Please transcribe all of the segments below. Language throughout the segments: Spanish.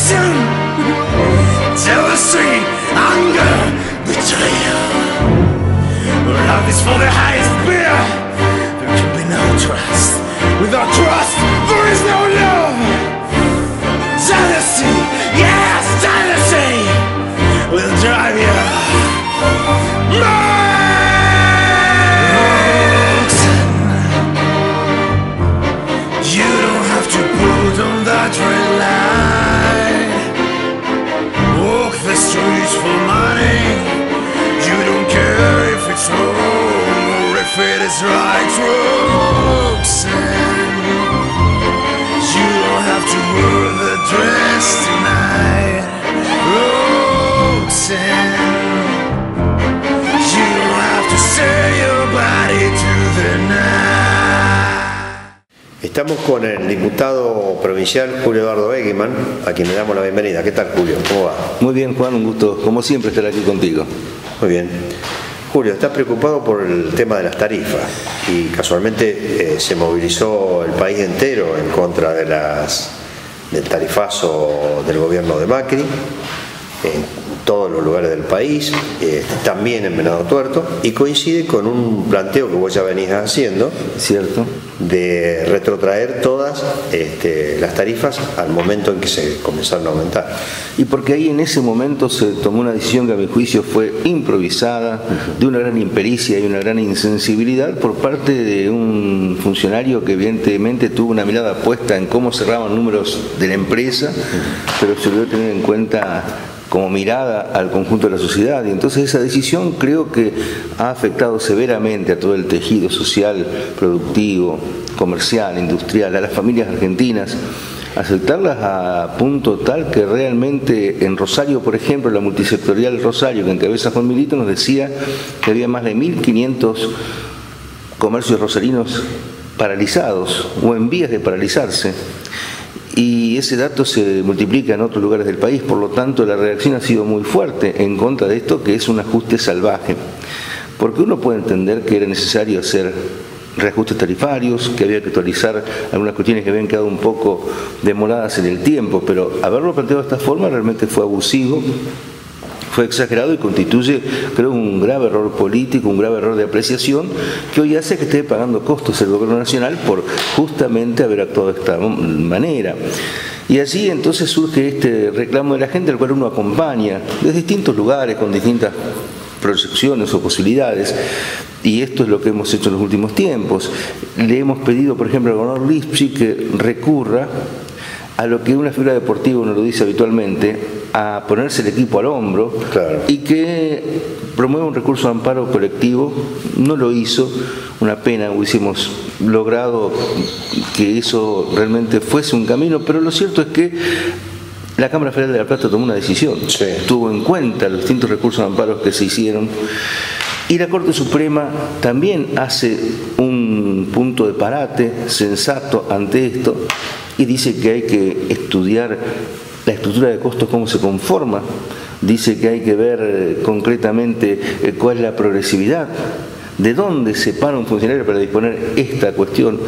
ambition, jealousy, anger, betrayal. Love is for the highest beer. There can be no trust. Without trust, there is no love. Jealousy, yes, jealousy will drive you mad. You don't have to put on that red light. Walk the streets for money. You don't care if it's wrong or if it is right. Roxanne, you don't have to wear the dress tonight. Roxanne, you don't have to sell your body to the night. Estamos con el diputado provincial Julio Eduardo Begemann, a quien le damos la bienvenida. ¿Qué tal, Julio? ¿Cómo va? Muy bien, Juan, un gusto, como siempre, estar aquí contigo. Muy bien. Julio, estás preocupado por el tema de las tarifas y casualmente se movilizó el país entero en contra de del tarifazo del gobierno de Macri en todos los lugares del país, también en Venado Tuerto, y coincide con un planteo que vos ya venís haciendo, ¿cierto?, de retrotraer todas las tarifas al momento en que se comenzaron a aumentar. Y porque ahí en ese momento se tomó una decisión que a mi juicio fue improvisada, de una gran impericia y una gran insensibilidad por parte de un funcionario que evidentemente tuvo una mirada puesta en cómo cerraban números de la empresa, pero se olvidó tener en cuenta como mirada al conjunto de la sociedad, y entonces esa decisión creo que ha afectado severamente a todo el tejido social, productivo, comercial, industrial, a las familias argentinas, aceptarlas a punto tal que realmente en Rosario, por ejemplo, la multisectorial Rosario, que encabeza Juan Milito, nos decía que había más de 1.500 comercios rosarinos paralizados o en vías de paralizarse. Y ese dato se multiplica en otros lugares del país, por lo tanto la reacción ha sido muy fuerte en contra de esto, que es un ajuste salvaje. Porque uno puede entender que era necesario hacer reajustes tarifarios, que había que actualizar algunas cuestiones que habían quedado un poco demoradas en el tiempo, pero haberlo planteado de esta forma realmente fue abusivo, fue exagerado y constituye, creo, un grave error político, un grave error de apreciación que hoy hace que esté pagando costos el gobierno nacional por justamente haber actuado de esta manera. Y allí entonces surge este reclamo de la gente, al cual uno acompaña desde distintos lugares, con distintas proyecciones o posibilidades, y esto es lo que hemos hecho en los últimos tiempos. Le hemos pedido, por ejemplo, al gobernador Lipschitz que recurra a lo que una figura deportiva, uno lo dice habitualmente, a ponerse el equipo al hombro, claro, y que promueva un recurso de amparo colectivo. No lo hizo, una pena, hubiésemos logrado que eso realmente fuese un camino, pero lo cierto es que la Cámara Federal de La Plata tomó una decisión, sí, tuvo en cuenta los distintos recursos de amparo que se hicieron, y la Corte Suprema también hace un punto de parate sensato ante esto y dice que hay que estudiar la estructura de costos, cómo se conforma, dice que hay que ver concretamente cuál es la progresividad, de dónde se para un funcionario para disponer esta cuestión.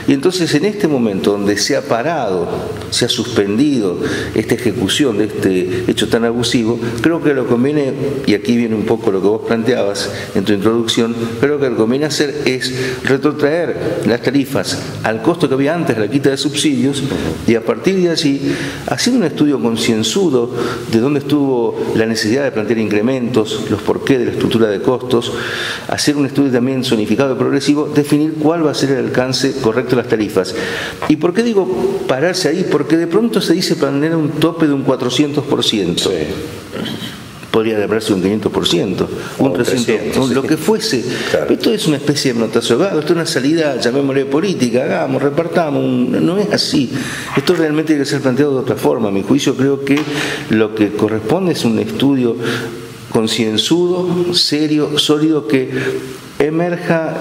Y entonces en este momento donde se ha parado, se ha suspendido esta ejecución de este hecho tan abusivo, creo que lo conviene, y aquí viene un poco lo que vos planteabas en tu introducción, creo que lo que conviene hacer es retrotraer las tarifas al costo que había antes de la quita de subsidios, y a partir de allí hacer un estudio concienzudo de dónde estuvo la necesidad de plantear incrementos, los porqués de la estructura de costos, hacer un estudio también zonificado y progresivo, definir cuál va a ser el alcance correcto de las tarifas. ¿Y por qué digo pararse ahí? Porque de pronto se dice plantear un tope de un 400%. Sí. Podría hablarse de un 500%, un 300%, lo que fuese. Claro. Esto es una especie de manotazo de gato, esto es una salida, llamémosle política, hagamos, repartamos, no es así. Esto realmente tiene que ser planteado de otra forma. A mi juicio creo que lo que corresponde es un estudio concienzudo, serio, sólido, que emerja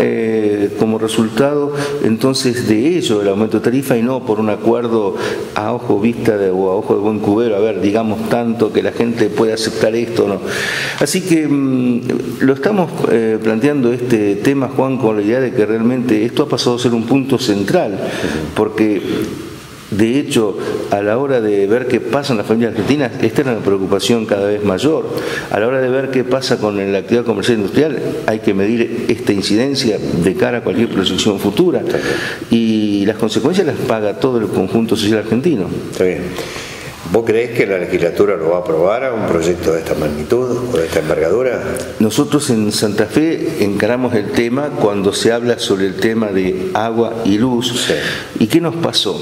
como resultado entonces de ello, el aumento de tarifa, y no por un acuerdo a ojo vista o a ojo de buen cubero, a ver, digamos tanto que la gente puede aceptar esto o no. Así que lo estamos planteando este tema, Juan, con la idea de que realmente esto ha pasado a ser un punto central, porque De hecho, a la hora de ver qué pasa en las familias argentinas, esta era una preocupación cada vez mayor. A la hora de ver qué pasa con la actividad comercial e industrial, hay que medir esta incidencia de cara a cualquier proyección futura. Y las consecuencias las paga todo el conjunto social argentino. Está bien. ¿Vos creés que la legislatura lo va a aprobar a un proyecto de esta magnitud o de esta envergadura? Nosotros en Santa Fe encaramos el tema cuando se habla sobre el tema de agua y luz. Sí. ¿Y qué nos pasó?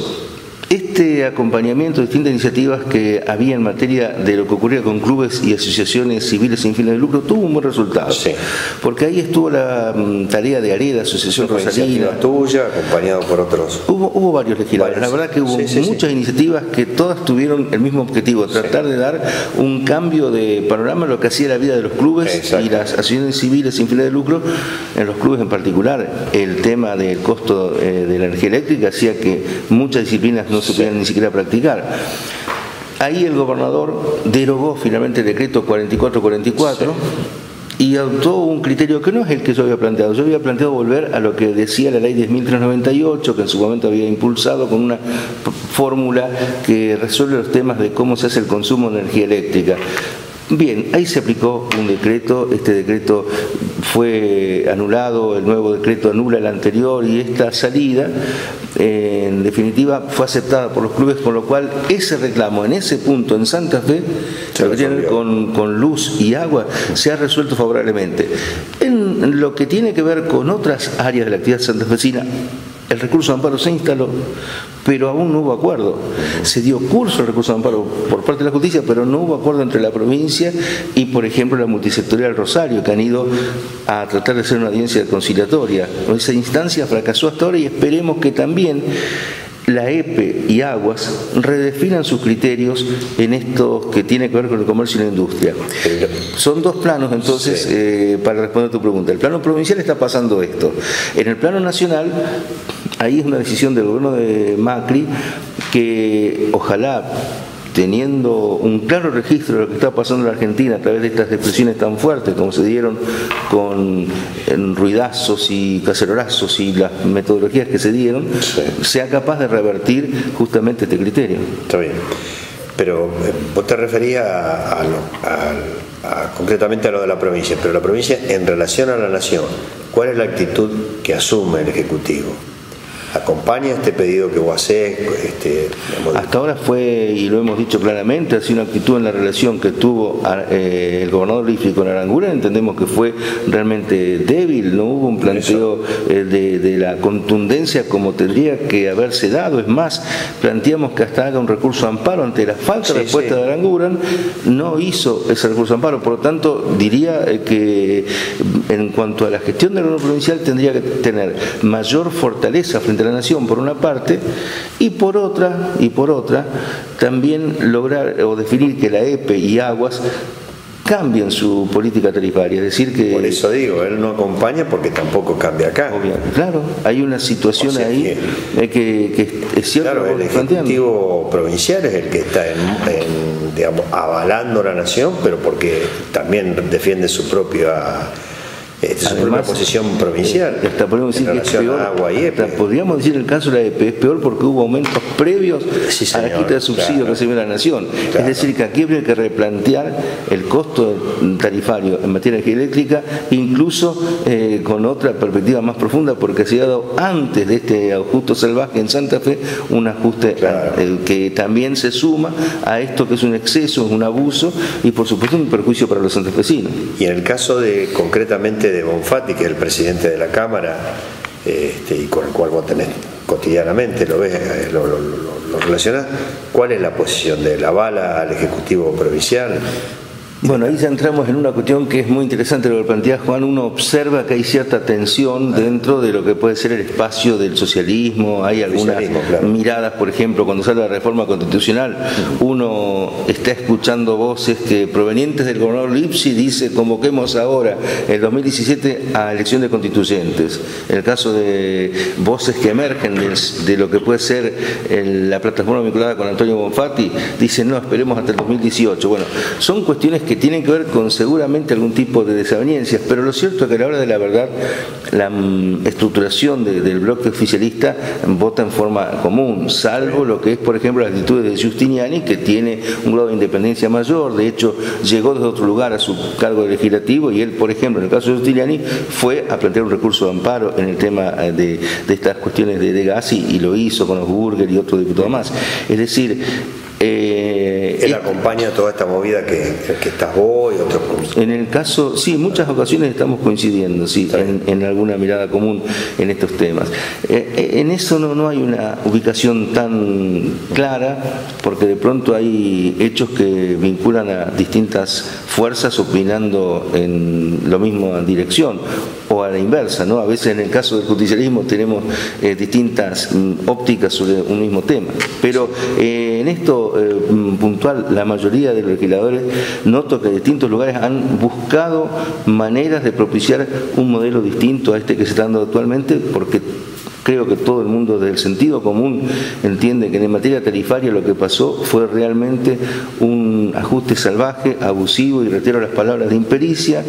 Este acompañamiento de distintas iniciativas que había en materia de lo que ocurría con clubes y asociaciones civiles sin fines de lucro tuvo un buen resultado. Sí. Porque ahí estuvo la tarea de AREDA, Asociación Rosalina. Tuya, acompañado por otros. Hubo varios legisladores. La verdad que hubo muchas iniciativas que todas tuvieron el mismo objetivo, tratar de dar un cambio de panorama en lo que hacía la vida de los clubes y las asociaciones civiles sin fines de lucro, en los clubes en particular. El tema del costo de la energía eléctrica hacía que muchas disciplinas no se pudieran ni siquiera practicar. Ahí el gobernador derogó finalmente el decreto 4444 y adoptó un criterio que no es el que yo había planteado. Yo había planteado volver a lo que decía la ley 10.398, que en su momento había impulsado con una fórmula que resuelve los temas de cómo se hace el consumo de energía eléctrica. Bien, ahí se aplicó un decreto, este decreto fue anulado, el nuevo decreto anula el anterior y esta salida en definitiva fue aceptada por los clubes, con lo cual ese reclamo en ese punto en Santa Fe, lo que tiene que ver con luz y agua, se ha resuelto favorablemente. En lo que tiene que ver con otras áreas de la actividad santafesina, el recurso de amparo se instaló, pero aún no hubo acuerdo. Se dio curso al recurso de amparo por parte de la justicia, pero no hubo acuerdo entre la provincia y, por ejemplo, la multisectorial Rosario, que han ido a tratar de hacer una audiencia conciliatoria. Esa instancia fracasó hasta ahora y esperemos que también la EPE y Aguas redefinan sus criterios en esto que tiene que ver con el comercio y la industria. Son dos planos, entonces, para responder a tu pregunta. El plano provincial está pasando esto. En el plano nacional, ahí es una decisión del gobierno de Macri que ojalá, teniendo un claro registro de lo que está pasando en la Argentina a través de estas expresiones tan fuertes como se dieron con ruidazos y cacerolazos y las metodologías que se dieron, sea capaz de revertir justamente este criterio. Está bien. Pero vos te referías concretamente a lo de la provincia, pero la provincia en relación a la nación, ¿cuál es la actitud que asume el Ejecutivo? ¿Acompaña este pedido que vos hacés? Hasta ahora fue, y lo hemos dicho claramente, ha sido una actitud en la relación que tuvo el gobernador Liffi con Aranguren, entendemos que fue realmente débil, no hubo un planteo de la contundencia como tendría que haberse dado. Es más, planteamos que hasta haga un recurso de amparo ante la falta de respuesta de Aranguren, no hizo ese recurso de amparo. Por lo tanto, diría que en cuanto a la gestión del gobierno provincial tendría que tener mayor fortaleza frente a la nación por una parte, y por otra también lograr o definir que la EPE y Aguas cambien su política tarifaria, es decir que... Por eso digo, él no acompaña porque tampoco cambia acá. Obviamente, claro, hay una situación ahí que es cierto. Claro, el Ejecutivo provincial es el que está digamos, avalando la nación, pero porque también defiende su propia... Esta es una posición provincial. Hasta podríamos decir que es peor. Agua y EPE. Podríamos decir el caso de la EPE es peor porque hubo aumentos previos a la quita de subsidios que recibe la nación. Claro. Es decir, que aquí habría que replantear el costo tarifario en materia de energía eléctrica, incluso con otra perspectiva más profunda, porque se ha dado antes de este ajuste salvaje en Santa Fe un ajuste que también se suma a esto que es un exceso, es un abuso y por supuesto un perjuicio para los santafesinos. Y en el caso de concretamente de Bonfatti, que es el presidente de la Cámara, y con el cual vos tenés cotidianamente, lo ves, lo relacionás, ¿cuál es la posición de la avala al Ejecutivo provincial? Bueno, ahí ya entramos en una cuestión que es muy interesante lo que plantea Juan. Uno observa que hay cierta tensión dentro de lo que puede ser el espacio del socialismo. Hay algunas miradas, por ejemplo, cuando sale la reforma constitucional, uno está escuchando voces que provenientes del gobernador Lipsi dice convoquemos ahora, el 2017, a elecciones constituyentes. En el caso de voces que emergen de lo que puede ser la plataforma vinculada con Antonio Bonfatti, dicen no, esperemos hasta el 2018. Bueno, son cuestiones que que tienen que ver con seguramente algún tipo de desavenencias, pero lo cierto es que a la hora de la verdad la estructuración del bloque oficialista vota en forma común, salvo lo que es, por ejemplo, las actitudes de Giustiniani, que tiene un grado de independencia mayor. De hecho, llegó desde otro lugar a su cargo legislativo, y él, por ejemplo, en el caso de Giustiniani, fue a plantear un recurso de amparo en el tema de estas cuestiones de gas, y lo hizo con los Burger y otro diputado más. Es decir, él acompaña toda esta movida que estás vos y otros. En el caso, sí, en muchas ocasiones estamos coincidiendo, sí, en alguna mirada común en estos temas. En eso no hay una ubicación tan clara, porque de pronto hay hechos que vinculan a distintas fuerzas opinando en la misma dirección, o a la inversa, ¿no? A veces en el caso del justicialismo tenemos distintas ópticas sobre un mismo tema, pero en esto puntual, la mayoría de los legisladores, noto que en distintos lugares han buscado maneras de propiciar un modelo distinto a este que se está dando actualmente, porque creo que todo el mundo del sentido común entiende que en materia tarifaria lo que pasó fue realmente un ajuste salvaje, abusivo, y reitero las palabras, de impericia,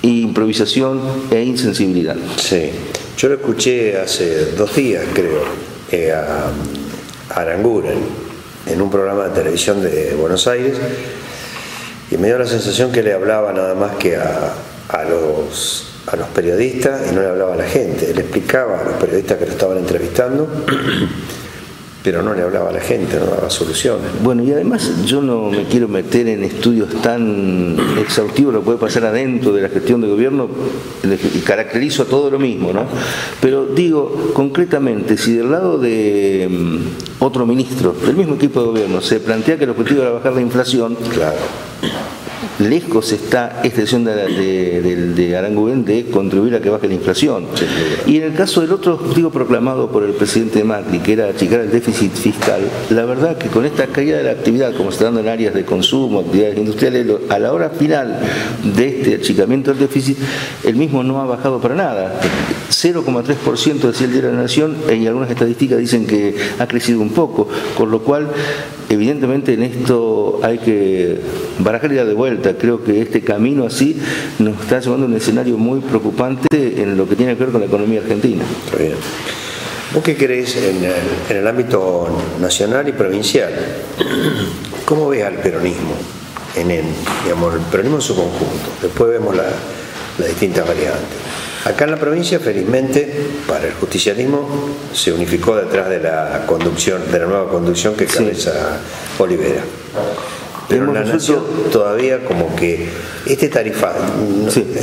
improvisación e insensibilidad. Sí, yo lo escuché hace 2 días, creo, a Aranguren, en un programa de televisión de Buenos Aires, y me dio la sensación que le hablaba nada más que a los periodistas, y no le hablaba a la gente. Él explicaba a los periodistas que lo estaban entrevistando, pero no le hablaba a la gente, no daba soluciones. Bueno, y además yo no me quiero meter en estudios tan exhaustivos, lo que puede pasar adentro de la gestión de gobierno, y caracterizo a todo lo mismo, ¿no? Pero digo, concretamente, si del lado de otro ministro del mismo equipo de gobierno se plantea que el objetivo era bajar la inflación, claro, lejos está esta decisión de Aranguren de contribuir a que baje la inflación. Sí, y en el caso del otro objetivo proclamado por el presidente Macri, que era achicar el déficit fiscal, la verdad que con esta caída de la actividad, como se está dando en áreas de consumo, actividades industriales, a la hora final de este achicamiento del déficit, el mismo no ha bajado para nada. 0,3% decía el Diario de la Nación, y algunas estadísticas dicen que ha crecido un poco, con lo cual evidentemente en esto hay que barajar y dar de vuelta. Creo que este camino así nos está llevando a un escenario muy preocupante en lo que tiene que ver con la economía argentina. Está bien. ¿Vos qué creés en el ámbito nacional y provincial? ¿Cómo ves al peronismo? Digamos, el peronismo en su conjunto. Después vemos las distintas variantes. Acá en la provincia, felizmente, para el justicialismo se unificó detrás de la conducción, de la nueva conducción que cabeza Olivera. Pero en la nación todavía como que este tarifazo,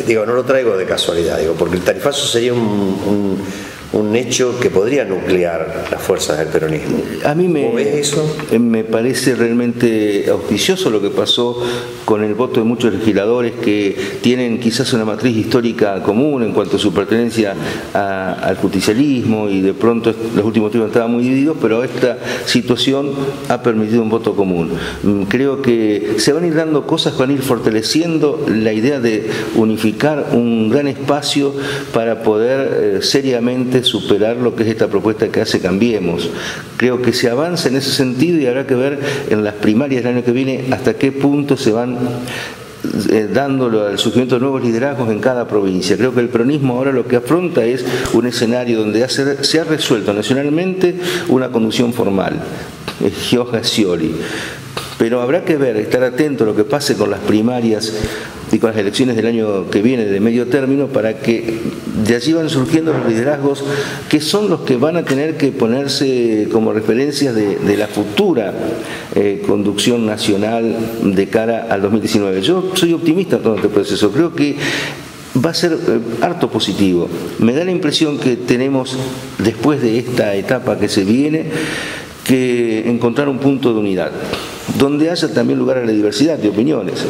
digo, no lo traigo de casualidad, digo, porque el tarifazo sería un hecho que podría nuclear las fuerzas del peronismo. A mí ¿Vos ves eso? Me parece realmente auspicioso lo que pasó con el voto de muchos legisladores que tienen quizás una matriz histórica común en cuanto a su pertenencia al justicialismo, y de pronto los últimos tiempos estaban muy divididos, pero esta situación ha permitido un voto común. Creo que se van a ir dando cosas que van a ir fortaleciendo la idea de unificar un gran espacio para poder seriamente superar lo que es esta propuesta que hace Cambiemos. Creo que se avanza en ese sentido, y habrá que ver en las primarias del año que viene hasta qué punto se van dándolo al surgimiento de nuevos liderazgos en cada provincia. Creo que el peronismo ahora lo que afronta es un escenario donde se ha resuelto nacionalmente una conducción formal, Gioja Scioli. Pero habrá que ver, estar atento a lo que pase con las primarias y con las elecciones del año que viene de medio término, para que de allí van surgiendo los liderazgos que son los que van a tener que ponerse como referencias de la futura conducción nacional de cara al 2019. Yo soy optimista en todo este proceso, creo que va a ser harto positivo. Me da la impresión que tenemos, después de esta etapa que se viene, que encontrar un punto de unidad, donde haya también lugar a la diversidad de opiniones.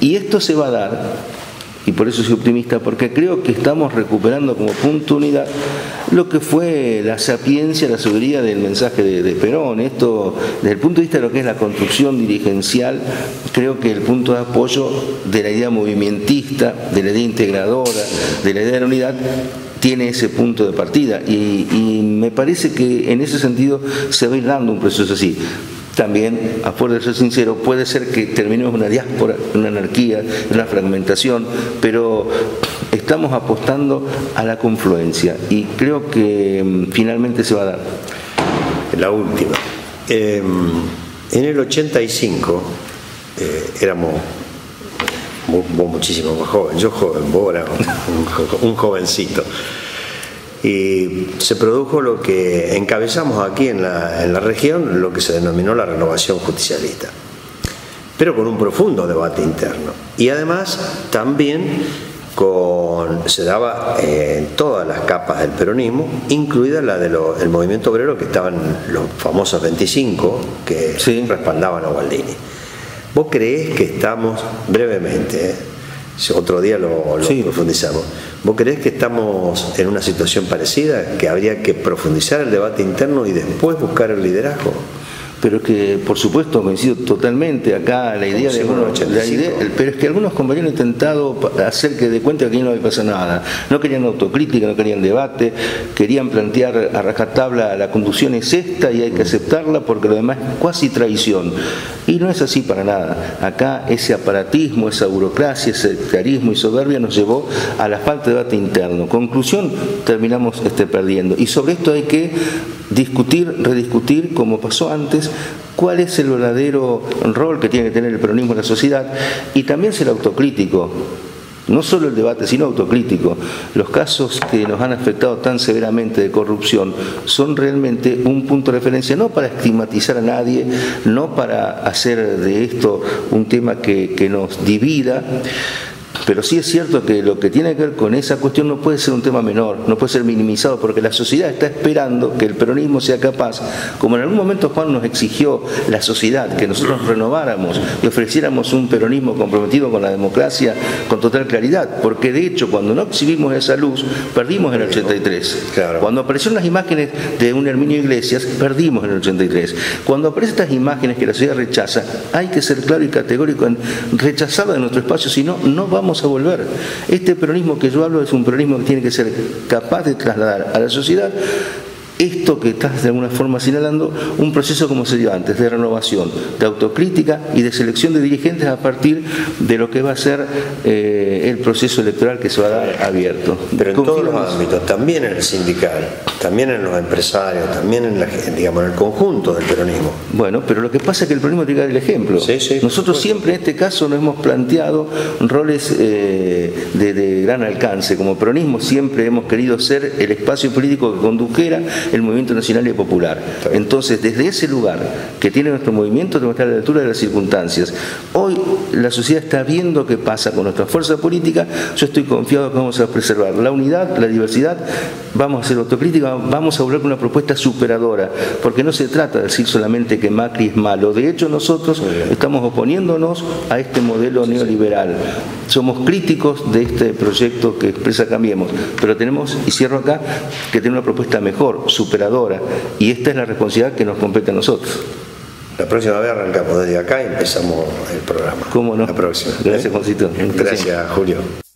Y esto se va a dar, y por eso soy optimista, porque creo que estamos recuperando como punto de unidad lo que fue la sapiencia, la sabiduría del mensaje de Perón. Esto, desde el punto de vista de lo que es la construcción dirigencial, creo que el punto de apoyo de la idea movimentista, de la idea integradora, de la idea de la unidad, tiene ese punto de partida, y me parece que en ese sentido se va a ir dando un proceso así. también, a fuerza de ser sincero, puede ser que terminemos una diáspora, una anarquía, una fragmentación, pero estamos apostando a la confluencia y creo que finalmente se va a dar. La última. En el 85 éramos vos muchísimo más joven, yo joven, vos eras un jovencito. Y se produjo lo que encabezamos aquí en la región, lo que se denominó la renovación justicialista, pero con un profundo debate interno. Y además también se daba en todas las capas del peronismo, incluida la del movimiento obrero, que estaban los famosos 25 que respaldaban a Gualdini. ¿Vos creés que estamos, brevemente, otro día lo profundizamos, vos creés que estamos en una situación parecida, que habría que profundizar el debate interno y después buscar el liderazgo? Pero es que, por supuesto, coincido totalmente acá la idea de algunos, pero es que algunos compañeros han intentado hacer que de cuenta que aquí no pasa nada. No querían autocrítica, no querían debate, querían plantear a rajatabla la conducción es esta y hay que aceptarla porque lo demás es cuasi traición. Y no es así para nada. Acá ese aparatismo, esa burocracia, ese sectarismo y soberbia nos llevó a la falta de debate interno. Conclusión, terminamos perdiendo. Y sobre esto hay que discutir, rediscutir, como pasó antes, cuál es el verdadero rol que tiene que tener el peronismo en la sociedad y también ser autocrítico. No solo el debate, sino autocrítico. Los casos que nos han afectado tan severamente de corrupción son realmente un punto de referencia, no para estigmatizar a nadie, no para hacer de esto un tema que nos divida, pero sí es cierto que lo que tiene que ver con esa cuestión no puede ser un tema menor, no puede ser minimizado, porque la sociedad está esperando que el peronismo sea capaz, como en algún momento Juan nos exigió la sociedad, que nosotros renováramos y ofreciéramos un peronismo comprometido con la democracia con total claridad, porque de hecho cuando no exhibimos esa luz, perdimos en el 83. Claro. Cuando aparecieron las imágenes de un Herminio Iglesias, perdimos en el 83. Cuando aparecen estas imágenes que la sociedad rechaza, hay que ser claro y categórico en rechazarla de nuestro espacio, si no, no vamos a volver. Este peronismo que yo hablo es un peronismo que tiene que ser capaz de trasladar a la sociedad esto que estás de alguna forma señalando, un proceso como se dio antes, de renovación, de autocrítica y de selección de dirigentes a partir de lo que va a ser el proceso electoral que se va a dar abierto. Pero en todos los ámbitos, también en el sindical, también en los empresarios, también en el conjunto del peronismo. Bueno, pero lo que pasa es que el peronismo tiene que dar el ejemplo. Nosotros siempre en este caso nos hemos planteado roles de gran alcance. Como peronismo siempre hemos querido ser el espacio político que condujera el movimiento nacional y popular. Entonces, desde ese lugar que tiene nuestro movimiento, tenemos que estar a la altura de las circunstancias. Hoy la sociedad está viendo qué pasa con nuestra fuerza política. Yo estoy confiado que vamos a preservar la unidad, la diversidad, vamos a hacer autocrítica, vamos a volver con una propuesta superadora, porque no se trata de decir solamente que Macri es malo. De hecho, nosotros estamos oponiéndonos a este modelo neoliberal. Somos críticos de este proyecto que expresa Cambiemos, pero tenemos, y cierro acá, que tener una propuesta mejor, superadora, y esta es la responsabilidad que nos compete a nosotros. La próxima vez arrancamos desde acá y empezamos el programa. ¿Cómo no? La próxima. Gracias, Juancito. Gracias, Julio.